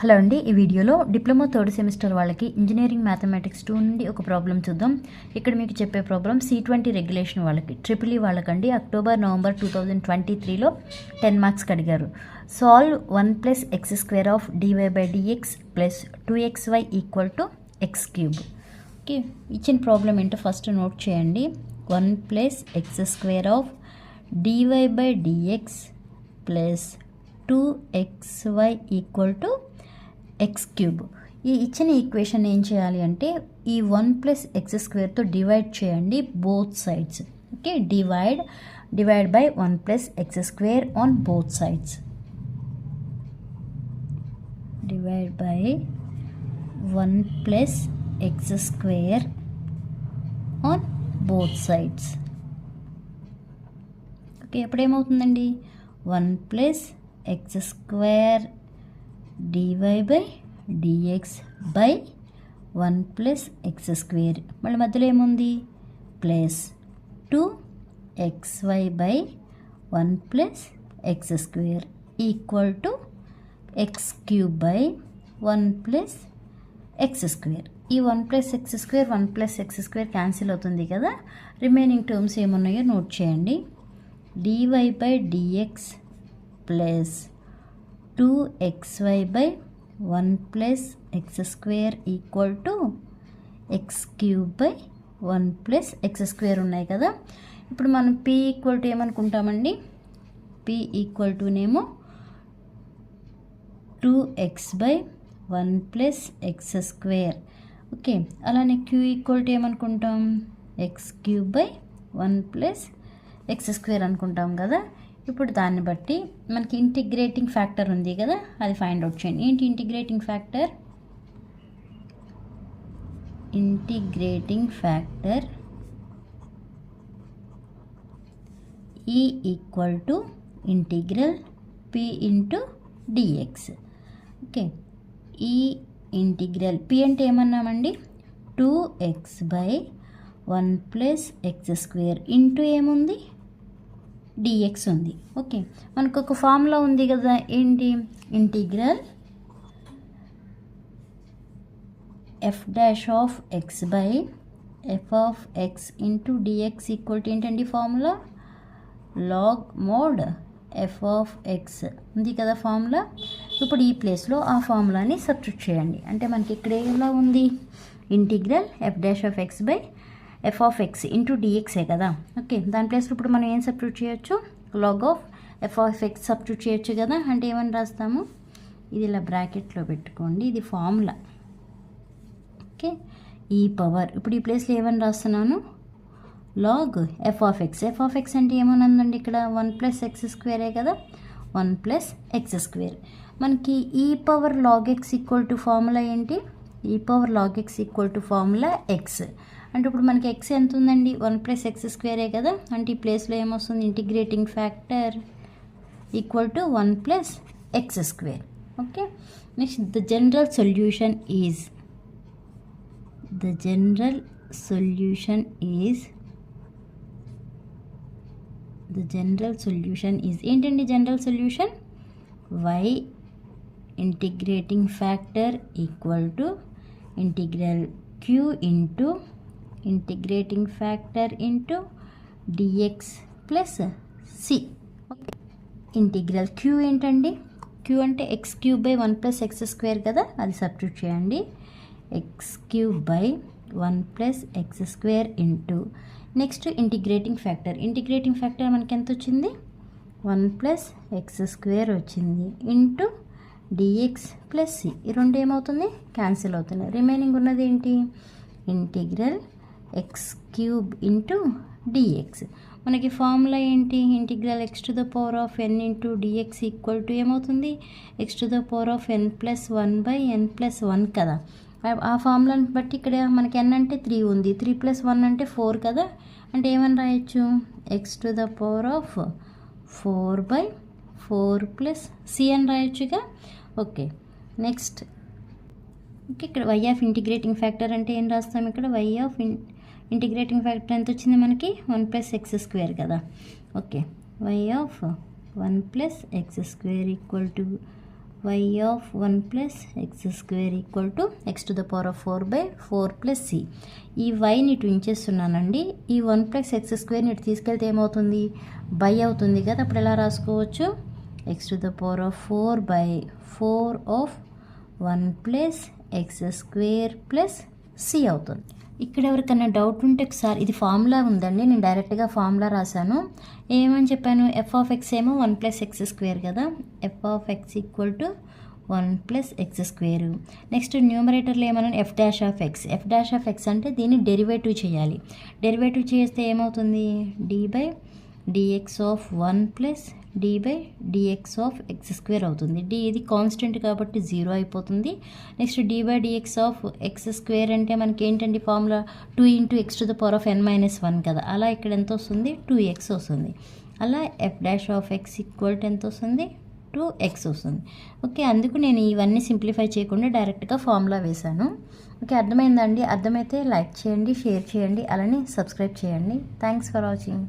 Hello అండి, ఈ వీడియోలో డిప్లొమా థర్డ్ సెమిస్టర్ వాళ్ళకి ఇంజనీరింగ్ మ్యాథమెటిక్స్ 2 నుండి ఒక ప్రాబ్లం చూద్దాం. ఇక్కడ మీకు చెప్పే ప్రాబ్లం C20 రెగ్యులేషన్ వాళ్ళకి ట్రిపుల్ ఈ వాళ్ళకండి అక్టోబర్ నవంబర్ 2023లో 10 మార్క్స్కి అడిగారు. Solve 1 + x² of dy/dx plus 2xy equal to x³. Okay, ఇచ్చిన ప్రాబ్లం ఏంటో ఫస్ట్ నోట్ చేయండి. 1 + x² of dy/dx plus 2xy equal to x³. ఈ ఇచ్చిన ఈక్వేషన్ ఏం చేయాలి అంటే ఈ 1 + x² డివైడ్ చేయండి both sides. Okay, divide by 1 + x² on both sides. Divide by 1 + x² on both sides. Okay, అప్పుడు ఏమవుతుందండి 1 + x² dy/dx బై 1 + x². మళ్ళీ మధ్యలో ఏముంది plus 2xy by 1 + x² equal to x³ by 1 + x². ఈ 1 + x², 1 + x² cancel అవుతుంది కదా. Remaining terms ఏమున్నాయో note చేయండి. dy/dx plus 2xy by 1 + x² equal to x³ by 1 + x² ఉన్నాయి కదా. ఇప్పుడు మనం p ఈక్వల్ టు ఏమనుకుంటామండి, p ఈక్వల్ టు నేమో 2x బై 1 + x². ఓకే, అలానే q ఈక్వల్ టు ఏమనుకుంటాం x³ బై 1 + x² అనుకుంటాం కదా. ఇప్పుడు దాన్ని బట్టి మనకి ఇంటిగ్రేటింగ్ ఫ్యాక్టర్ ఉంది కదా, అది ఫైండ్ అవుట్ చేయండి. ఏంటి integrating factor? Integrating factor E equal to integral p into dx. Okay, ఈ ఇంటిగ్రల్ p అంటే ఏమన్నామండి 2x బై 1 + x² ఇంటూ ఏముంది dx ఉంది. ఓకే, మనకు ఒక ఫార్ములా ఉంది కదా, ఏంటి integral f' of x by f(x) into dx equal to ఏంటండి ఫార్ములా లాగ్ మోడ్ f(x) ఉంది కదా ఫార్ములా. ఇప్పుడు ఈ ప్లేస్లో ఆ ఫార్ములాని సబ్స్టిట్యూట్ చేయండి. అంటే మనకి ఇక్కడ ఎలా ఉంది integral f' of x by f(x) into dxే కదా. ఓకే, దాని ప్లేస్లో ఇప్పుడు మనం ఏం సబ్స్టిట్యూట్ చేయొచ్చు, లాగ్ ఆఫ్ f(x) సబ్స్టిట్యూట్ చేయొచ్చు కదా. అంటే ఏమని రాస్తాము, ఇది ఇలా బ్రాకెట్లో పెట్టుకోండి, ఇది ఫార్ములా. ఓకే, ఈ పవర్ ఇప్పుడు ఈ ప్లేస్లో ఏమని రాస్తున్నాను లాగ్ f(x) అంటే ఏమనుందండి ఇక్కడ 1 + x² కదా, 1 + x². మనకి ఈ power log x equal to formula ఏంటి, ఈ power log x equal to formula x. అంటే ఇప్పుడు మనకి x ఎంత ఉందండి 1 + x² కదా. అంటే ఈ ప్లేస్లో ఏమొస్తుంది integrating factor equal to 1 + x². Okay, next the general solution is ఏంటండి general solution y integrating factor equal to integral q into integrating factor into dx plus c. Okay, integral q ఏంటండి, q అంటే x³ by 1 + x² కదా, అది substitute చేయండి. x³ by 1 + x² into next integrating factor మనకి ఎంత వచ్చింది 1 + x² వచ్చింది into dx plus c. ఈ రెండు ఏమవుతుంది క్యాన్సిల్ అవుతున్నాయి. రిమైనింగ్ ఉన్నది ఏంటి ఇంటిగ్రల్ x³ ఇంటూ dx. మనకి ఫార్ములా ఏంటి integral x⁴n into dx equal to ఏమవుతుంది x⁴n + 1 బై n + 1 కదా. ఆ ఫార్ములాని బట్టి ఇక్కడ మనకి n అంటే 3 ఉంది, 3 + 1 అంటే 4 కదా. అంటే ఏమని రాయొచ్చు x⁴ బై 4 + c అని రాయొచ్చుగా. ఓకే, నెక్స్ట్ ఓకే, ఇక్కడ y ఆఫ్ ఇంటిగ్రేటింగ్ ఫ్యాక్టర్ అంటే ఏం రాస్తాం, ఇక్కడ y ఆఫ్ ఇంటిగ్రేటింగ్ ఫ్యాక్టర్ ఎంత వచ్చింది మనకి 1 + x² కదా. Okay, y of 1 + x² equal to y of 1 plus x square equal to x to the power of 4 by 4 plus c. ఈ వైని ఇటు ఉంచేస్తున్నానండి. ఈ 1 plus x square ఇటు తీసుకెళ్తే ఏమవుతుంది, బై అవుతుంది కదా. అప్పుడు ఎలా రాసుకోవచ్చు, x to the power of 4 by 4 of 1 plus x square plus c అవుతుంది. ఇక్కడ ఎవరికైనా డౌట్ ఉంటే ఒకసారి, ఇది ఫార్ములా ఉందండి, నేను డైరెక్ట్గా ఫార్ములా రాశాను. ఏమని చెప్పాను, ఎఫ్ ఆఫ్ ఎక్స్ ఏమో 1 plus x square కదా, f of x equal to 1 plus x square. Next న్యూమరేటర్లో ఏమన్నా f dash of x. F dash of x అంటే దీన్ని డెరివేటివ్ చేయాలి. డెరివేటివ్ చేస్తే ఏమవుతుంది, d by dx of 1 plus d by dx of x square అవుతుంది. D ఇది constant కాబట్టి 0 అయిపోతుంది. Next d by dx of x square అంటే మనకి ఏంటండి formula, 2 into x to the power of n minus 1 కదా. అలా ఇక్కడ ఎంత వస్తుంది, 2x వస్తుంది. అలా F dash of x equal to ఎంత వస్తుంది, 2x వస్తుంది. ఓకే, అందుకు నేను ఇవన్నీ సింప్లిఫై చేయకుండా డైరెక్ట్గా ఫార్ములా వేశాను. ఓకే, అర్థమైందండి. అర్థమైతే లైక్ చేయండి, షేర్ చేయండి, అలానే సబ్స్క్రైబ్ చేయండి. Thanks for watching.